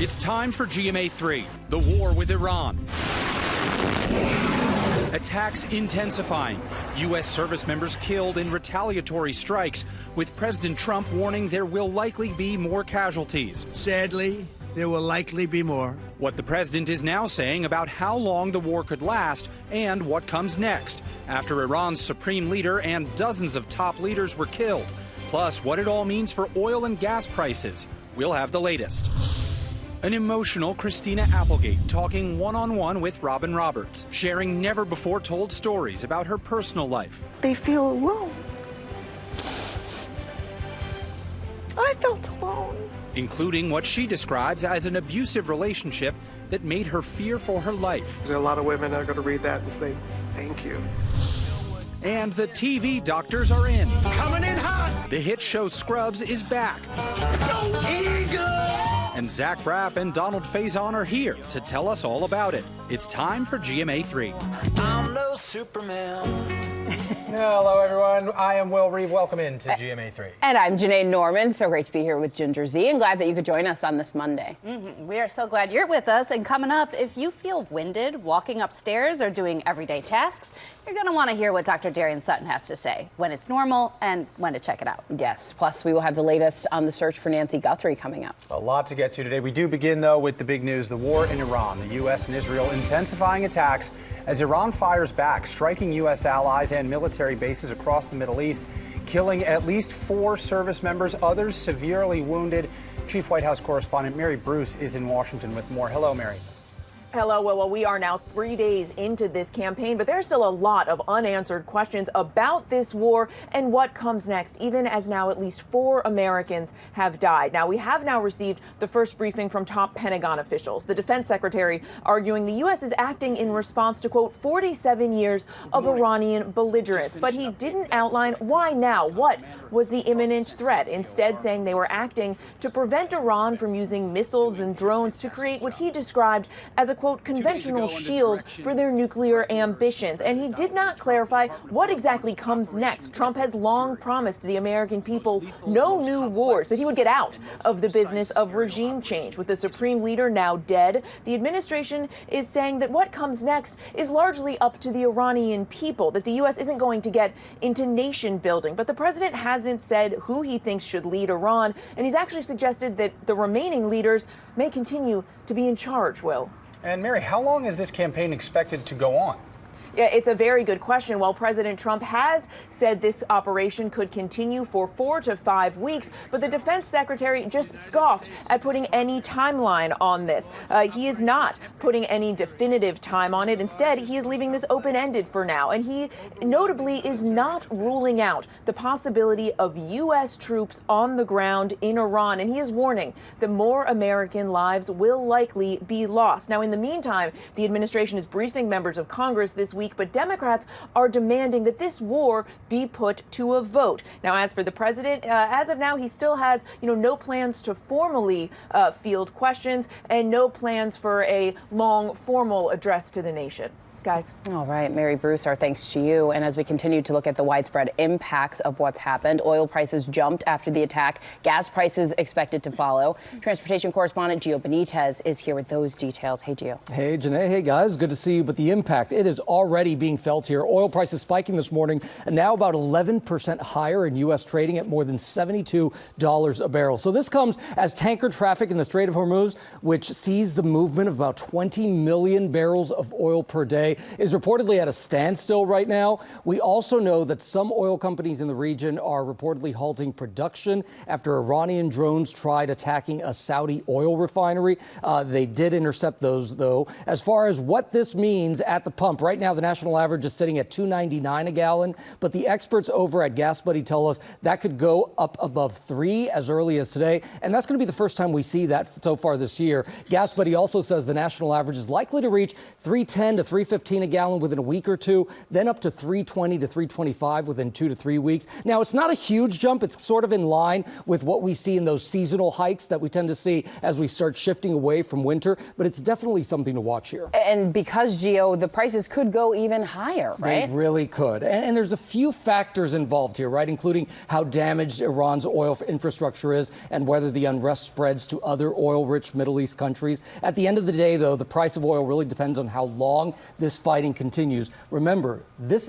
It's time for GMA3, the war with Iran. Attacks intensifying. U.S. service members killed in retaliatory strikes, with President Trump warning there will likely be more casualties. Sadly, there will likely be more. What the president is now saying about how long the war could last and what comes next after Iran's supreme leader and dozens of top leaders were killed. Plus, what it all means for oil and gas prices. We'll have the latest. An emotional Christina Applegate talking one-on-one with Robin Roberts, sharing never-before-told stories about her personal life. They feel alone. I felt alone. Including what she describes as an abusive relationship that made her fear for her life. There are a lot of women that are going to read that and say, thank you. And the TV doctors are in. Coming in hot! The hit show Scrubs is back. Go Eagles! And Zach Braff and Donald Faison are here to tell us all about it. It's time for GMA3. I'm no Superman. Hello, everyone. I am Will Reeve. Welcome into GMA3. And I'm Janae Norman. So great to be here with Ginger Z, and glad that you could join us on this Monday. We are so glad you're with us. And coming up, if you feel winded walking upstairs or doing everyday tasks, you're going to want to hear what Dr. Darian Sutton has to say, when it's normal and when to check it out. Yes. Plus, we will have the latest on the search for Nancy Guthrie coming up. A lot to get to today. We do begin, though, with the big news, the war in Iran. The U.S. and Israel intensifying attacks as Iran fires back, striking U.S. allies and military bases across the Middle East, killing at least 4 service members, others severely wounded. Chief White House correspondent Mary Bruce is in Washington with more. Hello, Mary. Hello. Well, we are now 3 days into this campaign, but there's still a lot of unanswered questions about this war and what comes next, even as now at least 4 Americans have died. Now, we have now received the first briefing from top Pentagon officials. The defense secretary arguing the U.S. is acting in response to, quote, 47 years of Iranian belligerence. But he didn't outline why now. What was the imminent threat? Instead, saying they were acting to prevent Iran from using missiles and drones to create what he described as a quote, conventional shield for their nuclear ambitions. And he did not clarify what exactly comes next. Trump has long promised the American people no new wars, that he would get out of the business of regime change. With the supreme leader now dead, the administration is saying that what comes next is largely up to the Iranian people, that the U.S. isn't going to get into nation building. But the president hasn't said who he thinks should lead Iran, and he's actually suggested that the remaining leaders may continue to be in charge, Will. And Mary, how long is this campaign expected to go on? Yeah, it's a very good question. While President Trump has said this operation could continue for 4 to 5 weeks, but the defense secretary just scoffed at putting any timeline on this. He is not putting any definitive time on it. Instead, he is leaving this open-ended for now. And he notably is not ruling out the possibility of U.S. troops on the ground in Iran. And he is warning that more American lives will likely be lost. Now, in the meantime, the administration is briefing members of Congress this week, but Democrats are demanding that this war be put to a vote. Now, as for the president, as of now, he still has, no plans to formally field questions and no plans for a long formal address to the nation. Guys. All right, Mary Bruce, our thanks to you. And as we continue to look at the widespread impacts of what's happened, oil prices jumped after the attack. Gas prices expected to follow. Transportation correspondent Gio Benitez is here with those details. Hey, Gio. Hey, Janae. Hey, guys. Good to see you. But the impact, it is already being felt here. Oil prices spiking this morning, and now about 11% higher in U.S. trading at more than $72 a barrel. So this comes as tanker traffic in the Strait of Hormuz, which sees the movement of about 20 million barrels of oil per day, is reportedly at a standstill right now. We also know that some oil companies in the region are reportedly halting production after Iranian drones tried attacking a Saudi oil refinery. They did intercept those, though. As far as what this means at the pump, right now the national average is sitting at $2.99 a gallon, but the experts over at Gas Buddy tell us that could go up above $3 as early as today, and that's going to be the first time we see that so far this year. Gas Buddy also says the national average is likely to reach $3.10 to $3.15 $3.15 a gallon within a week or two, then up to $3.20 to $3.25 within 2 to 3 weeks. Now, it's not a huge jump. It's sort of in line with what we see in those seasonal hikes that we tend to see as we start shifting away from winter, but it's definitely something to watch here. And because, Gio, the prices could go even higher, right? They really could. And there's a few factors involved here, right, including how damaged Iran's oil infrastructure is and whether the unrest spreads to other oil-rich Middle East countries. At the end of the day, though, the price of oil really depends on how long this fighting continues. Remember, this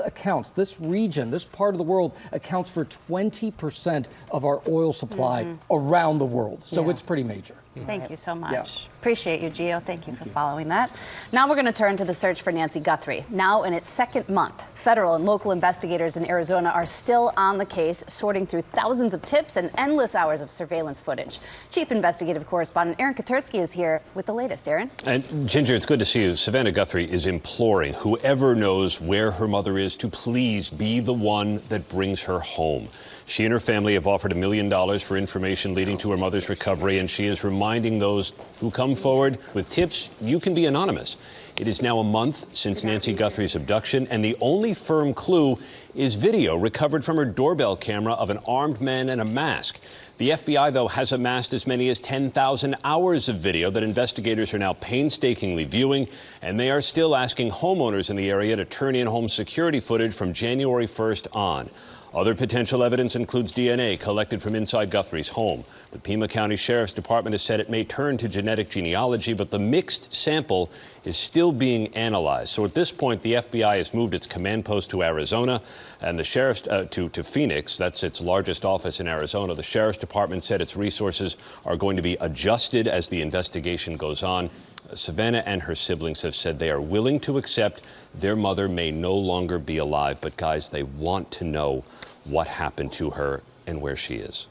region, this part of the world accounts for 20% of our oil supply around the world. So it's pretty major. Thank you so much. Yeah. Appreciate you, Gio. Thank you for following that. Now we're going to turn to the search for Nancy Guthrie. Now in its second month, federal and local investigators in Arizona are still on the case, sorting through thousands of tips and endless hours of surveillance footage. Chief Investigative Correspondent Aaron Katursky is here with the latest. Aaron? And Ginger, it's good to see you. Savannah Guthrie is imploring whoever knows where her mother is to please be the one that brings her home. She and her family have offered $1 million for information leading to her mother's recovery, and she is reminding those who come forward with tips you can be anonymous. It is now a month since Nancy Guthrie's abduction, and the only firm clue is video recovered from her doorbell camera of an armed man in a mask. The FBI, though, has amassed as many as 10,000 hours of video that investigators are now painstakingly viewing, and they are still asking homeowners in the area to turn in home security footage from January 1st on. Other potential evidence includes DNA collected from inside Guthrie's home. The Pima County Sheriff's Department has said it may turn to genetic genealogy, but the mixed sample is still being analyzed. So at this point, the FBI has moved its command post to Arizona and the Sheriff's to Phoenix. That's its largest office in Arizona. The Sheriff's Department said its resources are going to be adjusted as the investigation goes on. Savannah and her siblings have said they are willing to accept their mother may no longer be alive. But guys, they want to know what happened to her and where she is.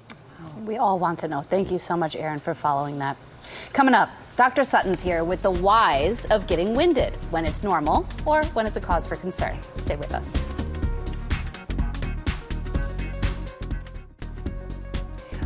We all want to know. Thank you so much, Aaron, for following that. Coming up, Dr. Sutton's here with the whys of getting winded, when it's normal or when it's a cause for concern. Stay with us.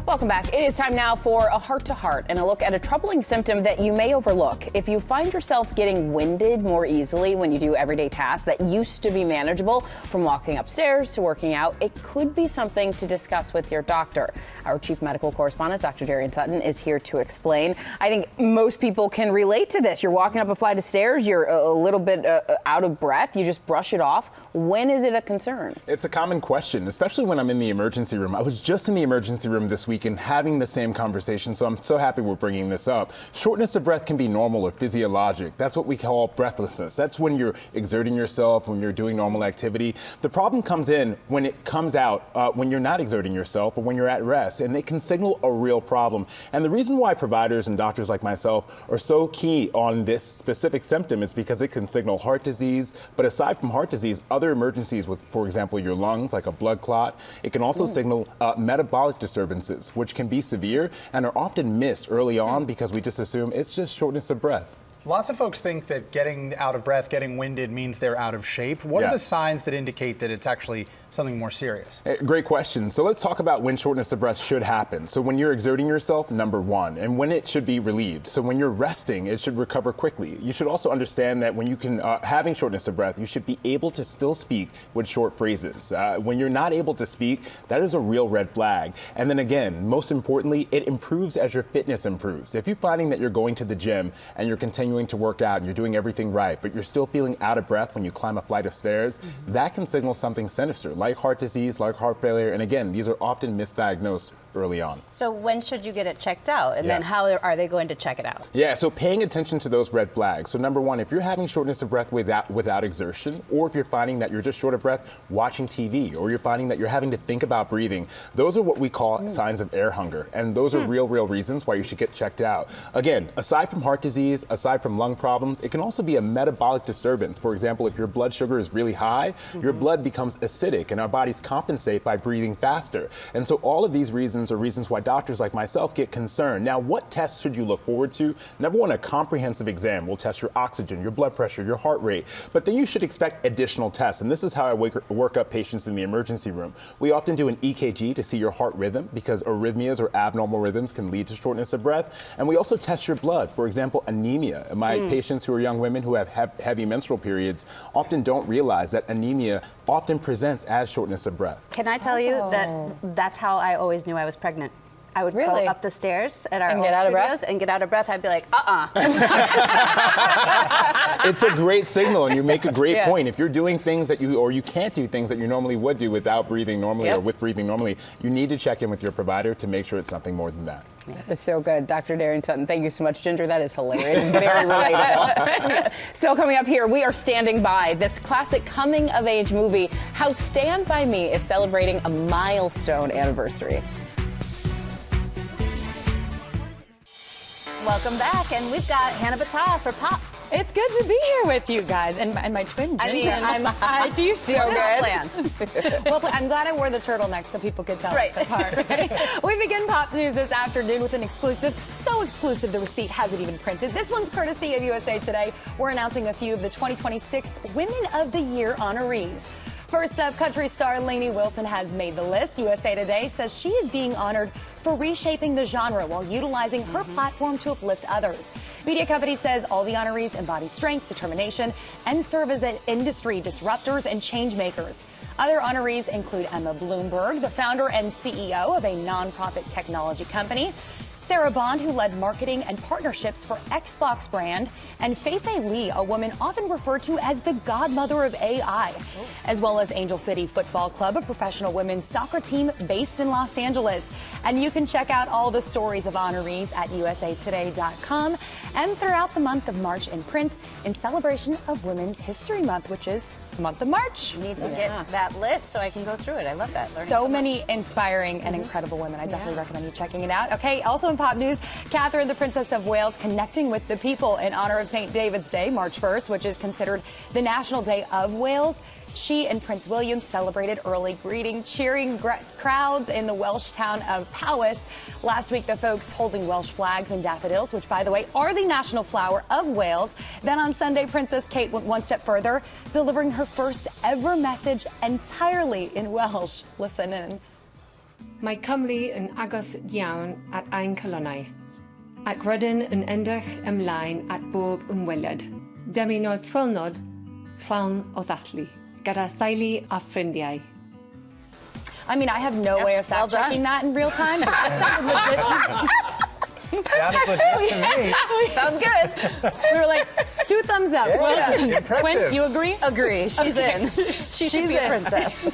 Welcome back. It is time now for a heart-to-heart and a look at a troubling symptom that you may overlook. If you find yourself getting winded more easily when you do everyday tasks that used to be manageable, from walking upstairs to working out, it could be something to discuss with your doctor. Our chief medical correspondent, Dr. Darian Sutton, is here to explain. I think most people can relate to this. You're walking up a flight of stairs, you're a little bit out of breath, you just brush it off. When is it a concern? It's a common question, especially when I'm in the emergency room. I was just in the emergency room this week and having the same conversation, so I'm so happy we're bringing this up. Shortness of breath can be normal or physiologic. That's what we call breathlessness. That's when you're exerting yourself, when you're doing normal activity. The problem comes in when it comes out when you're not exerting yourself or when you're at rest, and it can signal a real problem. And the reason why providers and doctors like myself are so key on this specific symptom is because it can signal heart disease. But aside from heart disease, other emergencies with, for example, your lungs, like a blood clot. It can also signal metabolic disturbances, which can be severe and are often missed early on because we just assume it's just shortness of breath. Lots of folks think that getting out of breath, getting winded means they're out of shape. What are the signs that indicate that it's actually something more serious? Great question. So let's talk about when shortness of breath should happen. So when you're exerting yourself, number one, and when it should be relieved. So when you're resting, it should recover quickly. You should also understand that when you can having shortness of breath, you should be able to still speak with short phrases. When you're not able to speak, that is a real red flag. And then again, most importantly, it improves as your fitness improves. If you're finding that you're going to the gym and you're continuing to work out and you're doing everything right, but you're still feeling out of breath when you climb a flight of stairs, that can signal something sinister, like heart disease, like heart failure. And again, these are often misdiagnosed early on. So when should you get it checked out? And then how are they going to check it out? Yeah, so paying attention to those red flags. So number one, if you're having shortness of breath without exertion, or if you're finding that you're just short of breath watching TV, or you're finding that you're having to think about breathing, those are what we call signs of air hunger. And those are real reasons why you should get checked out. Again, aside from heart disease, aside from lung problems, it can also be a metabolic disturbance. For example, if your blood sugar is really high, your blood becomes acidic and our bodies compensate by breathing faster. And so all of these reasons reasons or reasons why doctors like myself get concerned. Now, what tests should you look forward to? Number one, a comprehensive exam will test your oxygen, your blood pressure, your heart rate. But then you should expect additional tests. And this is how I work up patients in the emergency room. We often do an EKG to see your heart rhythm because arrhythmias or abnormal rhythms can lead to shortness of breath. And we also test your blood. For example, anemia. My patients who are young women who have heavy menstrual periods often don't realize that anemia often presents as shortness of breath. Can I tell you that that's how I always knew I was pregnant? I would go up the stairs at our old studios and get out of breath. I'd be like, It's a great signal, and you make a great point. If you're doing things that you can't do things that you normally would do without breathing normally or with breathing normally, you need to check in with your provider to make sure it's nothing more than that. That is so good. Dr. Darian Sutton, thank you so much. Ginger, that is hilarious. Very relatable. Still coming up here, we are standing by this classic coming-of-age movie, how Stand By Me is celebrating a milestone anniversary. Welcome back, and we've got Hannah Battah for Pop. It's good to be here with you guys and my twin Ginger. Do you see so good plans? Well, I'm glad I wore the turtleneck so people could tell us apart. Right? We begin Pop News this afternoon with an exclusive, so exclusive the receipt hasn't even printed. This one's courtesy of USA Today. We're announcing a few of the 2026 Women of the Year honorees. First up, country star Lainey Wilson has made the list. USA Today says she is being honored for reshaping the genre while utilizing her platform to uplift others. Media company says all the honorees embody strength, determination, and serve as industry disruptors and change makers. Other honorees include Emma Bloomberg, the founder and CEO of a nonprofit technology company, Sarah Bond, who led marketing and partnerships for Xbox brand, and Fei-Fei Li, a woman often referred to as the godmother of AI, as well as Angel City Football Club, a professional women's soccer team based in Los Angeles. And you can check out all the stories of honorees at usatoday.com and throughout the month of March in print in celebration of Women's History Month, which is the month of March. Need to get that list so I can go through it. I love that. So many inspiring and incredible women. I definitely recommend you checking it out. Okay, also in Pop News, Catherine, the Princess of Wales, connecting with the people in honor of St. David's Day, March 1st, which is considered the National Day of Wales. She and Prince William celebrated early, greeting cheering crowds in the Welsh town of Powys. Last week, the folks holding Welsh flags and daffodils, which, by the way, are the national flower of Wales. Then on Sunday, Princess Kate went one step further, delivering her first ever message entirely in Welsh. Listen in. Mae Cymru yn agos iawn at ein colonnau, ac rydyn yn edrych ymlaen at bob ymweliad. Dymunod ffilnod llawn o ddathlu, gyda theulu a ffrindiau. I mean, I have no way of fact-checking that in real time, but that sounded legit. Sounds legit to me. Sounds good. We were like, 2 thumbs up. Quinn, you agree? Agree. She's in. She should be a princess.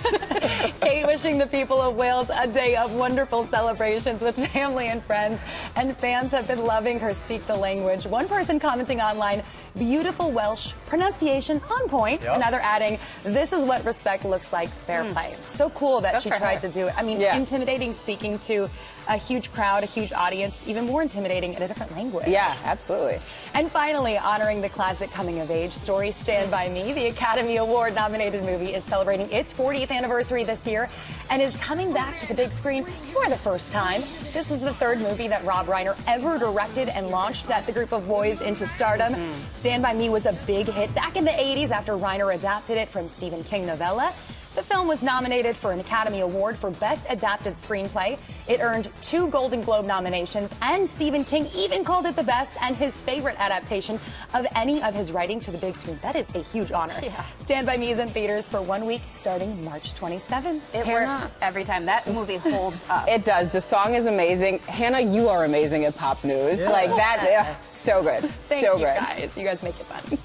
Kate wishing the people of Wales a day of wonderful celebrations with family and friends. And fans have been loving her speak the language. One person commenting online, beautiful Welsh, pronunciation on point. Yep. Another adding, this is what respect looks like, fair play. So cool that she tried to do it. I mean, intimidating speaking to a huge crowd, a huge audience, even more intimidating in a different language. Yeah, absolutely. And finally, honoring the classic coming-of-age story, Stand By Me, the Academy Award-nominated movie is celebrating its 40th anniversary this year and is coming back to the big screen for the first time. This was the 3rd movie that Rob Reiner ever directed and launched the group of boys into stardom. Stand By Me was a big hit back in the 80s after Reiner adapted it from Stephen King novella. The film was nominated for an Academy Award for Best Adapted Screenplay. It earned 2 Golden Globe nominations, and Stephen King even called it the best and his favorite adaptation of any of his writing to the big screen. That is a huge honor. Yeah. Stand By Me is in theaters for 1 week starting March 27th. It works every time. That movie holds up. It does. The song is amazing. Hannah, you are amazing at Pop News. Yeah. Like that, so good. Thank you guys. You guys make it fun.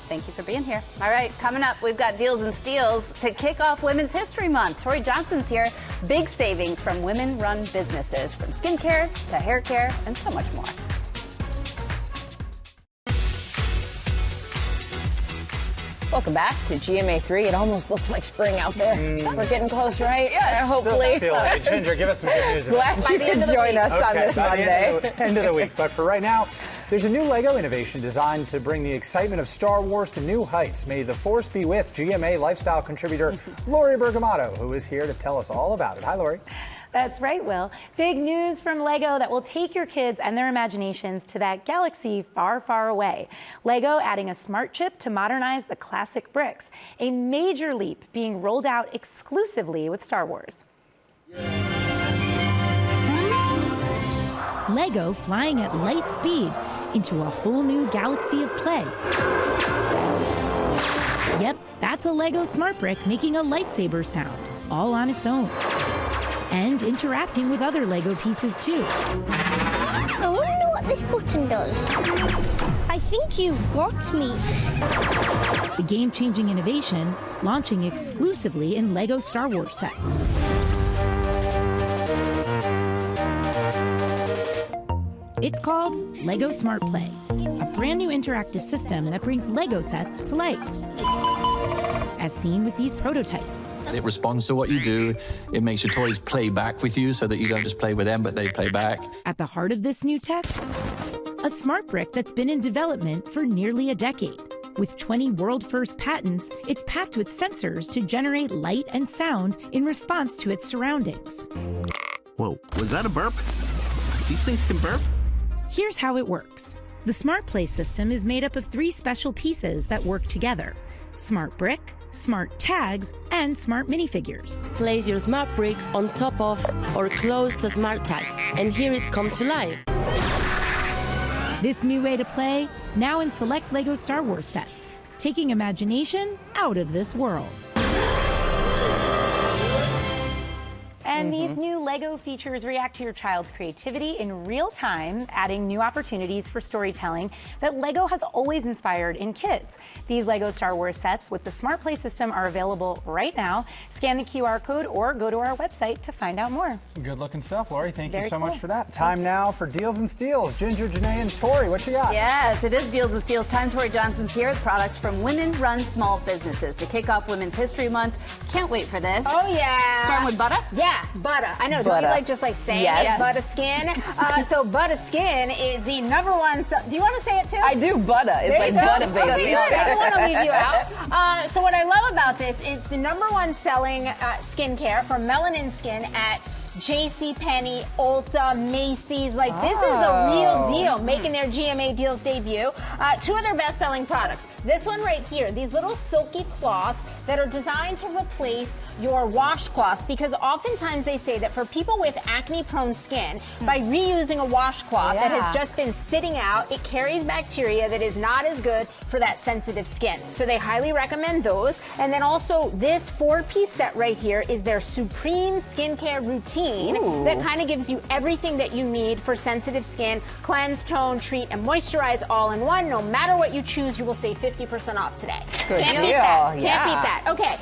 Thank you for being here. All right, coming up, we've got deals and steals to kick off Women's History Month. Tori Johnson's here. Big savings from women-run businesses, from skincare to hair care and so much more. Welcome back to GMA3. It almost looks like spring out there. We're getting close, right? Yes. Hopefully. Feel like Ginger, give us some good news. Glad you could join us on this Monday. End of the week. But for right now, there's a new Lego innovation designed to bring the excitement of Star Wars to new heights. May the force be with GMA lifestyle contributor Lori Bergamato, who is here to tell us all about it. Hi, Lori. That's right, Will. Big news from LEGO that will take your kids and their imaginations to that galaxy far, far away. LEGO adding a smart chip to modernize the classic bricks. A major leap being rolled out exclusively with Star Wars. LEGO flying at light speed into a whole new galaxy of play. Yep, that's a LEGO smart brick making a lightsaber sound, all on its own. And interacting with other LEGO pieces too. I wonder what this button does. I think you've got me. The game-changing innovation launching exclusively in LEGO Star Wars sets. It's called LEGO Smart Play, a brand new interactive system that brings LEGO sets to life. As seen with these prototypes. It responds to what you do. It makes your toys play back with you so that you don't just play with them, but they play back. At the heart of this new tech, a smart brick that's been in development for nearly a decade. With 20 world-first patents, it's packed with sensors to generate light and sound in response to its surroundings. Whoa, was that a burp? These things can burp? Here's how it works. The Smart Play system is made up of 3 special pieces that work together. Smart Brick, Smart Tags, and Smart Minifigures. Place your Smart Brick on top of or close to a Smart Tag, and here it comes to life. This new way to play, now in select LEGO Star Wars sets, taking imagination out of this world. And these new LEGO features react to your child's creativity in real time, adding new opportunities for storytelling that LEGO has always inspired in kids. These LEGO Star Wars sets with the Smart Play system are available right now. Scan the QR code or go to our website to find out more. Good looking stuff, Lori. Thank you so cool. much for that. Time now for Deals and Steals. Ginger, Janae, and Tori, what you got? Yes, it is Deals and Steals time. Tori Johnson's here with products from women-run small businesses to kick off Women's History Month. Can't wait for this. Oh, yeah. Starting with butter? Yeah, butter. I know, don't you like just like saying Yes. it? Butter Skin. So Butter Skin is the #1. Do you want to say it too? I do. Butter. It's There like you go. butter, baby. Okay, good. I didn't want to leave you out. So what I love about this, it's the #1 selling skincare for melanin skin at JCPenney, Ulta, Macy's. Like, this is the real deal, making their GMA deals debut. 2 of their best-selling products. This one right here, these little silky cloths that are designed to replace your washcloths, because oftentimes they say that for people with acne-prone skin, by reusing a washcloth that has just been sitting out, it carries bacteria that is not as good for that sensitive skin. So they highly recommend those. And then also this 4-piece set right here is their Supreme Skincare Routine that kind of gives you everything that you need for sensitive skin. Cleanse, tone, treat, and moisturize all in one. No matter what you choose, you will save 50% off today. Good Can't deal. beat that. Yeah. Can't beat that. Okay,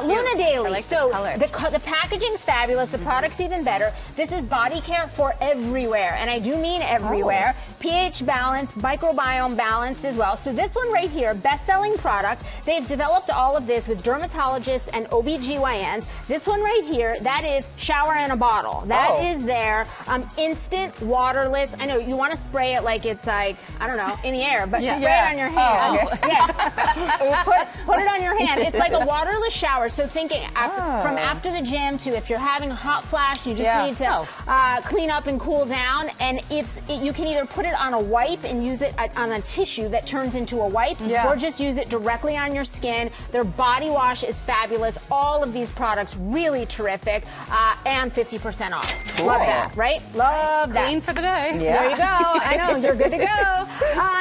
Luna Daily. So the packaging's fabulous. The product's even better. This is body care for everywhere, and I do mean everywhere. pH balanced, microbiome balanced as well. So this one right here, best-selling product. They've developed all of this with dermatologists and OBGYNs. This one right here, that is shower in a bottle. That is their instant waterless. I know you want to spray it like it's like, I don't know, in the air, but spray it on your hand. Put it on your hand. It's like a waterless shower. So thinking from after the gym to if you're having a hot flash, you just need to clean up and cool down. And you can either put it on a wipe and use it on a tissue that turns into a wipe, or just use it directly on your skin. Their body wash is fabulous. All of these products really terrific, and 50% off. Cool. Love that, right? Love that. Clean for the day. There you go. I know, you're good to go.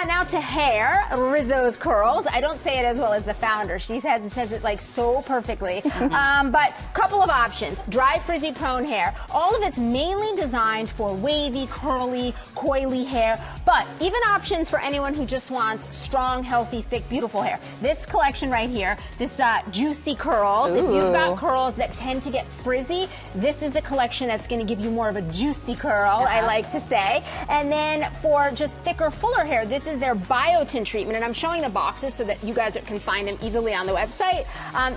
Now to hair, Rizzo's Curls. I don't say it as well as the founder. She says it like so perfectly. But couple of options. Dry, frizzy prone hair. All of it's mainly designed for wavy, curly, coily hair, but even options for anyone who just wants strong, healthy, thick, beautiful hair. This collection right here, this Juicy Curls. If you've got curls that tend to get frizzy, this is the collection that's going to give you more of a juicy curl, I like to say. And then for just thicker, fuller hair, this is their biotin treatment, and I'm showing the boxes so that you guys can find them easily on the website.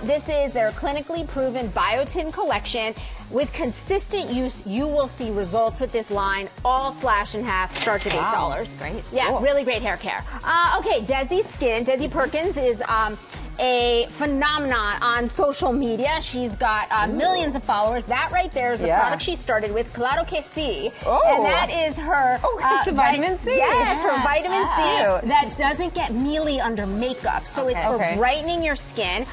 This is their clinically proven biotin collection. With consistent use, you will see results with this line. All slash in half, starts at $8. Great. Yeah, really great hair care. Okay, Desi Skin. Desi Perkins is a phenomenon on social media. She's got millions of followers. That right there is the product she started with, Claro que sí. And that is her... it's the vitamin C. Yes, her vitamin C that doesn't get mealy under makeup. So it's for brightening your skin.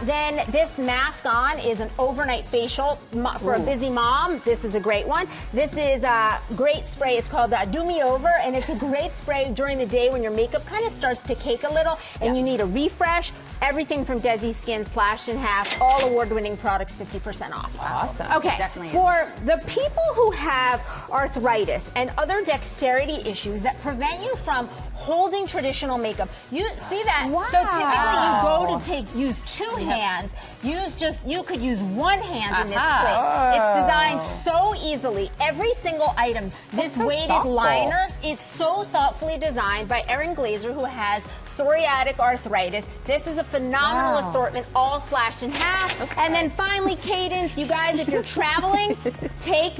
Then this mask on is an overnight facial for a busy mom. This is a great one. This is a great spray. It's called Do Me Over, and it's a great spray during the day when your makeup kind of starts to cake a little and you need a refresh. Everything from Desi Skin slashed in half. All award-winning products 50% off. Awesome. Okay, Definitely for the people who have arthritis and other dexterity issues that prevent you from holding traditional makeup. You see that? Wow. So typically you go to use two hands. You could use one hand in this place. It's designed so easily. Every single item. This weighted liner, it's so thoughtfully designed by Erin Glazer, who has psoriatic arthritis. This is a phenomenal assortment, all slashed in half. And then finally, Cadence, you guys, if you're traveling, take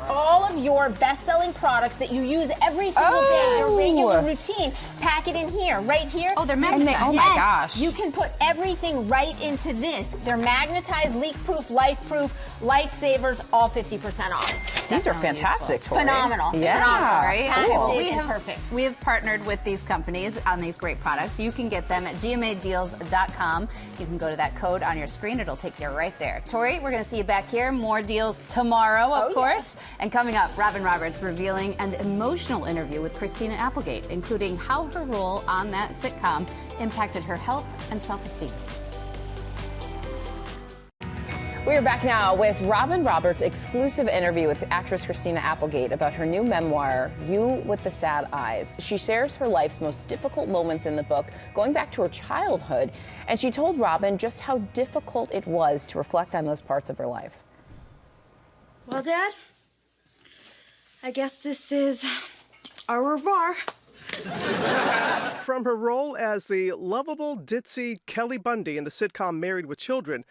all of your best-selling products that you use every single day, your regular routine, pack it in here, right here. Oh, they're magnetized. Oh my gosh. You can put everything right into this. They're magnetized, leak-proof, life-proof, lifesavers, all 50% off. These are fantastic, Tori. Phenomenal. Yeah. Phenomenal. Very Patented cool. perfect. We have partnered with these companies on these great products. You can get them at GMAdeals.com. You can go to that code on your screen. It'll take you right there. Tori, we're going to see you back here. More deals tomorrow, of course. And coming up, Robin Roberts revealing an emotional interview with Christina Applegate, including how her role on that sitcom impacted her health and self-esteem. We are back now with Robin Roberts' exclusive interview with actress Christina Applegate about her new memoir, You with the Sad Eyes. She shares her life's most difficult moments in the book, going back to her childhood, and she told Robin just how difficult it was to reflect on those parts of her life. Well, Dad, I guess this is au revoir. From her role as the lovable, ditzy Kelly Bundy in the sitcom Married with Children,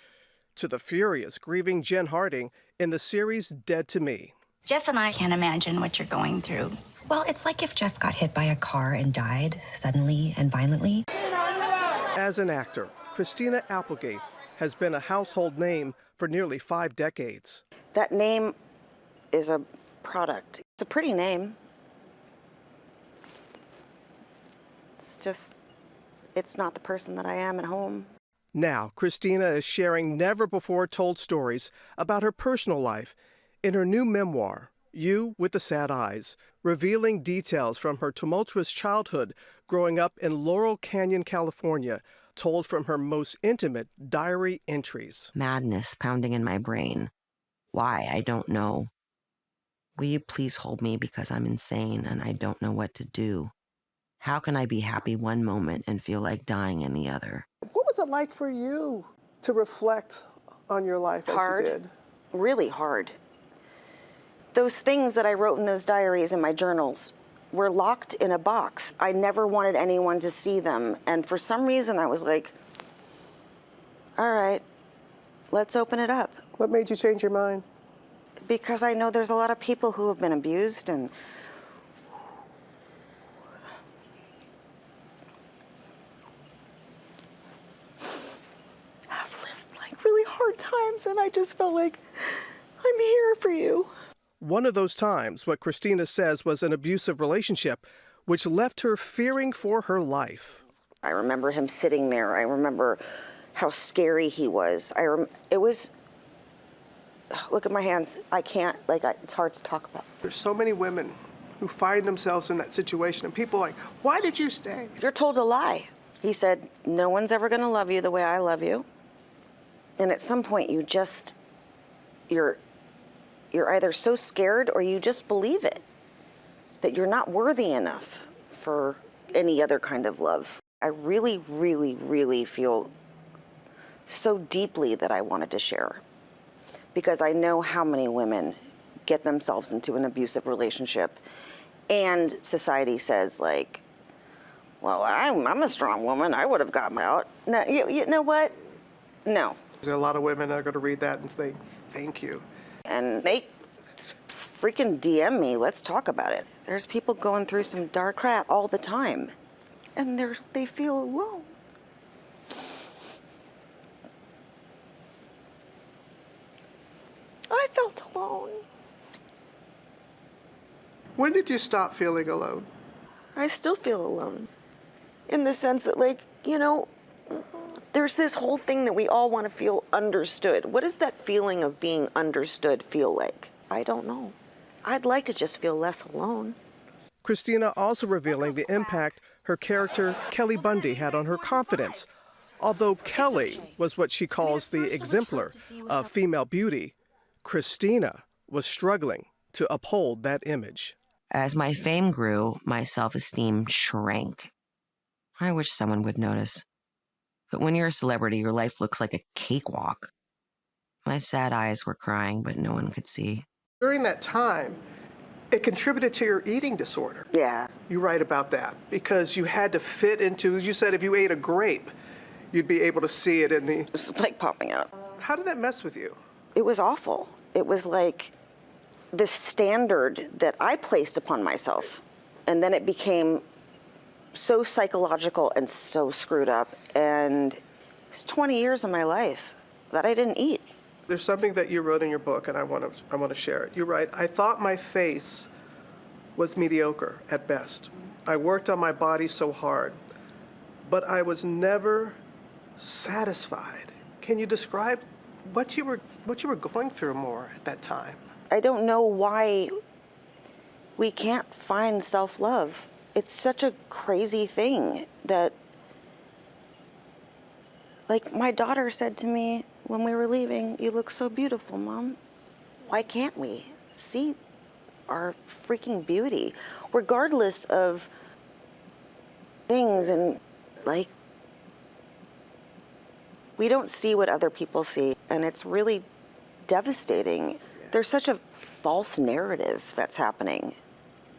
to the furious, grieving Jen Harding in the series Dead to Me. Jeff and I can't imagine what you're going through. Well, it's like if Jeff got hit by a car and died suddenly and violently. As an actor, Christina Applegate has been a household name for nearly 5 decades. That name is a product. It's a pretty name. It's not the person that I am at home. Now, Christina is sharing never-before-told stories about her personal life in her new memoir, You with the Sad Eyes, revealing details from her tumultuous childhood growing up in Laurel Canyon, California, told from her most intimate diary entries. Madness pounding in my brain. Why? I don't know. Will you please hold me because I'm insane and I don't know what to do? How can I be happy one moment and feel like dying in the other? What was it like for you to reflect on your life as you did? Really hard. Those things that I wrote in those diaries and my journals were locked in a box. I never wanted anyone to see them. And for some reason, I was like, all right, let's open it up. What made you change your mind? Because I know there's a lot of people who have been abused and really hard times, and I just felt like I'm here for you. One of those times, what Christina says was an abusive relationship, which left her fearing for her life. I remember him sitting there. I remember how scary he was. It was, look at my hands. I can't, it's hard to talk about. There's so many women who find themselves in that situation, and people are like, why did you stay? You're told a lie. He said, no one's ever going to love you the way I love you. And at some point, you're either so scared or you just believe it, that you're not worthy enough for any other kind of love. I really, really, really feel so deeply that I wanted to share, because I know how many women get themselves into an abusive relationship, and society says, like, well, I'm a strong woman. I would have gotten out. No, you know what? No. There's a lot of women that are going to read that and think, thank you. And they freaking DM me, let's talk about it. There's people going through some dark crap all the time, and they feel alone. When did you stop feeling alone? I still feel alone. In the sense that, like, you know, there's this whole thing that we all want to feel understood. What does that feeling of being understood feel like? I don't know. I'd like to just feel less alone. Christina also revealing the impact her character Kelly Bundy had on her confidence. Although Kelly was what she calls the exemplar of female beauty, Christina was struggling to uphold that image. As my fame grew, my self-esteem shrank. I wish someone would notice. But when you're a celebrity, your life looks like a cakewalk. My sad eyes were crying, but no one could see. During that time, it contributed to your eating disorder. Yeah. You write about that because you had to fit into, you said if you ate a grape, you'd be able to see it in the... It's like popping out. How did that mess with you? It was awful. It was like the standard that I placed upon myself. And then it became so psychological and so screwed up. And it's 20 years of my life that I didn't eat. There's something that you wrote in your book, and I want to share it. You write, I thought my face was mediocre at best. I worked on my body so hard, but I was never satisfied. Can you describe what you were going through more at that time? I don't know why we can't find self-love. It's such a crazy thing that, like, my daughter said to me when we were leaving, you look so beautiful, Mom. Why can't we see our freaking beauty, regardless of things? And, like, we don't see what other people see, and it's really devastating. There's such a false narrative that's happening,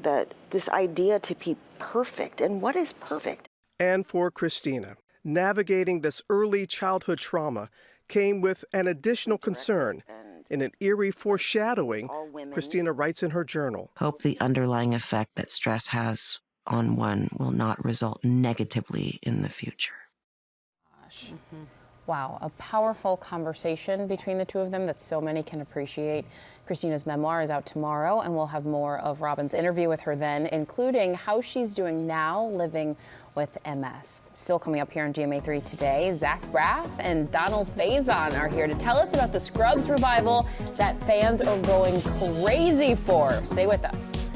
that this idea to be perfect, and what is perfect? And for Christina, navigating this early childhood trauma came with an additional concern. In an eerie foreshadowing, Christina writes in her journal, Hope the underlying effect that stress has on one will not result negatively in the future. Wow, a powerful conversation between the two of them that so many can appreciate. Christina's memoir is out tomorrow, and we'll have more of Robin's interview with her then, including how she's doing now living with MS. Still coming up here on GMA3 today, Zach Braff and Donald Faison are here to tell us about the Scrubs revival that fans are going crazy for. Stay with us.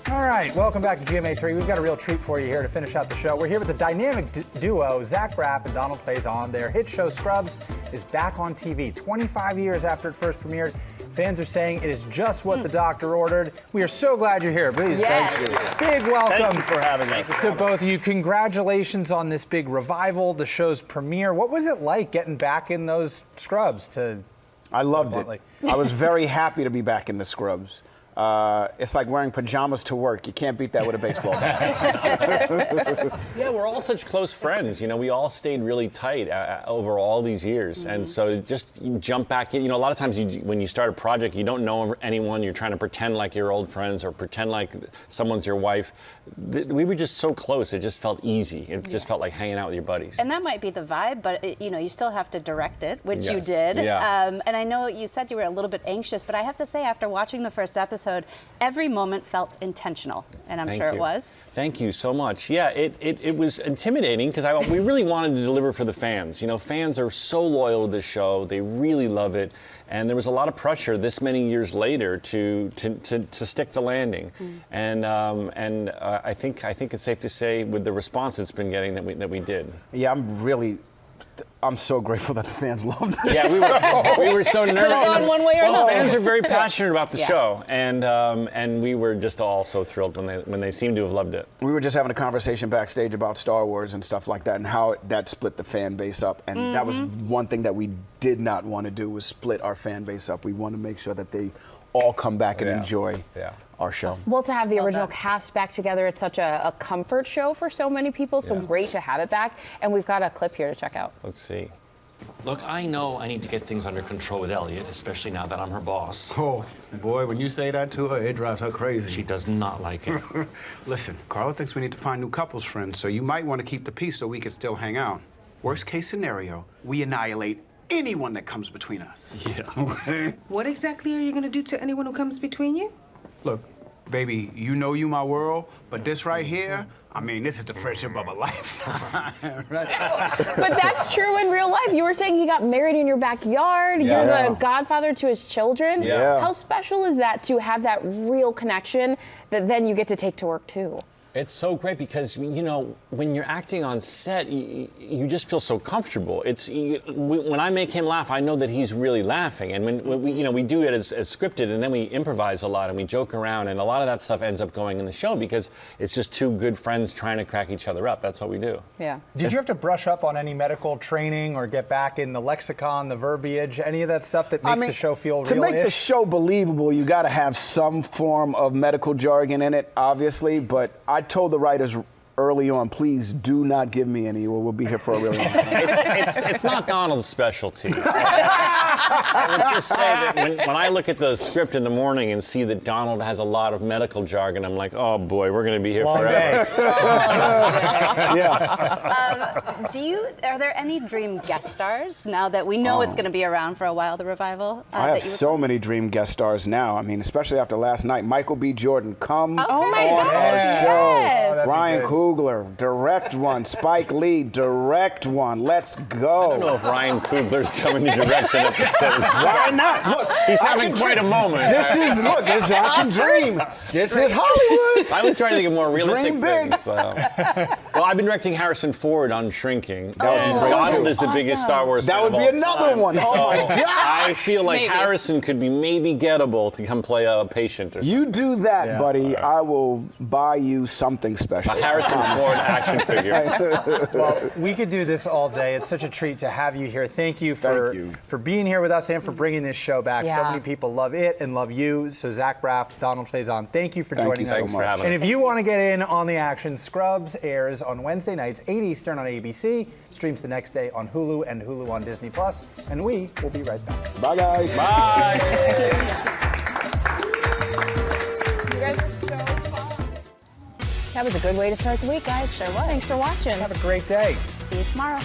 All right, welcome back to GMA3. We've got a real treat for you here to finish out the show. We're here with the dynamic duo, Zach Braff and Donald Faison. Their hit show, Scrubs, is back on TV 25 years after it first premiered. Fans are saying it is just what the doctor ordered. We are so glad you're here. Please, yes. Thank you. Big welcome. Thank you for having us. To both of you. Congratulations on this big revival, the show's premiere. What was it like getting back in those Scrubs? I loved it. I was very happy to be back in the Scrubs. It's like wearing pajamas to work. You can't beat that with a baseball bat. Yeah, we're all such close friends. You know, we all stayed really tight over all these years. Mm-hmm. And so just jump back in. You know, a lot of times when you start a project, you don't know anyone. You're trying to pretend like you're old friends or pretend like someone's your wife. We were just so close. It just felt easy. It just felt like hanging out with your buddies. And that might be the vibe, but you know, you still have to direct it, which you did. Yeah. And I know you said you were a little bit anxious, but I have to say, after watching the first episode, every moment felt intentional, and I'm sure it was. Thank you so much. Yeah, it was intimidating because we really wanted to deliver for the fans. You know, fans are so loyal to this show; they really love it, and there was a lot of pressure this many years later to stick the landing. And I think it's safe to say, with the response it's been getting, that we did. Yeah, I'm so grateful that the fans loved it. Yeah, we were so nervous. Could have gone one way or another. Fans are very passionate about the show, and we were just all so thrilled when they seemed to have loved it. We were just having a conversation backstage about Star Wars and stuff like that, and how that split the fan base up. And that was one thing that we did not want to do, was split our fan base up. We want to make sure that they all come back and enjoy our show. Well, to have the original cast back together, it's such a comfort show for so many people, so great to have it back. And we've got a clip here to check out. Let's see. Look, I know I need to get things under control with Elliot, especially now that I'm her boss. Oh, boy, when you say that to her, it drives her crazy. She does not like it. Listen, Carla thinks we need to find new couples friends, so you might want to keep the peace so we can still hang out. Worst case scenario, we annihilate anyone that comes between us. Yeah. Okay. What exactly are you going to do to anyone who comes between you? Look, baby, you know you my world, but this right here, I mean, this is the friendship of a lifetime, right? But that's true in real life. You were saying he got married in your backyard. Yeah. You're the godfather to his children. Yeah. How special is that to have that real connection that then you get to take to work too? It's so great because, you know, when you're acting on set, you just feel so comfortable. When I make him laugh, I know that he's really laughing. And when we do it as scripted, and then we improvise a lot and we joke around, and a lot of that stuff ends up going in the show because it's just two good friends trying to crack each other up. That's what we do. Yeah. Did you have to brush up on any medical training or get back in the lexicon, the verbiage, any of that stuff that makes the show feel real-ish? To make the show believable, you got to have some form of medical jargon in it, obviously, but I told the writers early on, please do not give me any, or we'll be here for a really long time. It's not Donald's specialty. I would just say that when I look at the script in the morning and see that Donald has a lot of medical jargon, I'm like, oh boy, we're going to be here forever. Are there any dream guest stars now that we know it's going to be around for a while, the revival? I have so many dream guest stars now. I mean, especially after last night. Michael B. Jordan, come Oh my on gosh, our show. yes. Ryan Coogler, direct one. Spike Lee, direct one. Let's go. I don't know if Ryan Coogler's coming to direct an episode. Why not? Look, he's having quite a moment. This I can dream. This is Hollywood. I was trying to think of more realistic Dream big. things. Well, I've been directing Harrison Ford on Shrinking. That would be great, Donald too. is the biggest Star Wars That fan would of be all another time. one. Oh my So God. I feel like Maybe. Harrison could be maybe gettable to come play a patient or something. You do that, buddy. I will buy you something special. A Harrison Ford action figure. Well, we could do this all day. It's such a treat to have you here. Thank you for being here with us and for bringing this show back. So Yeah. many people love it and love you. So Zach Braff, Donald Faison, thank you for joining us. Thanks for having And us. if you want to get in on the action, Scrubs airs on Wednesday nights, 8 Eastern on ABC, streams the next day on Hulu and Hulu on Disney+. And we will be right back. Bye, guys. Bye. You guys are so fun. That was a good way to start the week, guys. Sure was. Thanks for watching. Have a great day. See you tomorrow.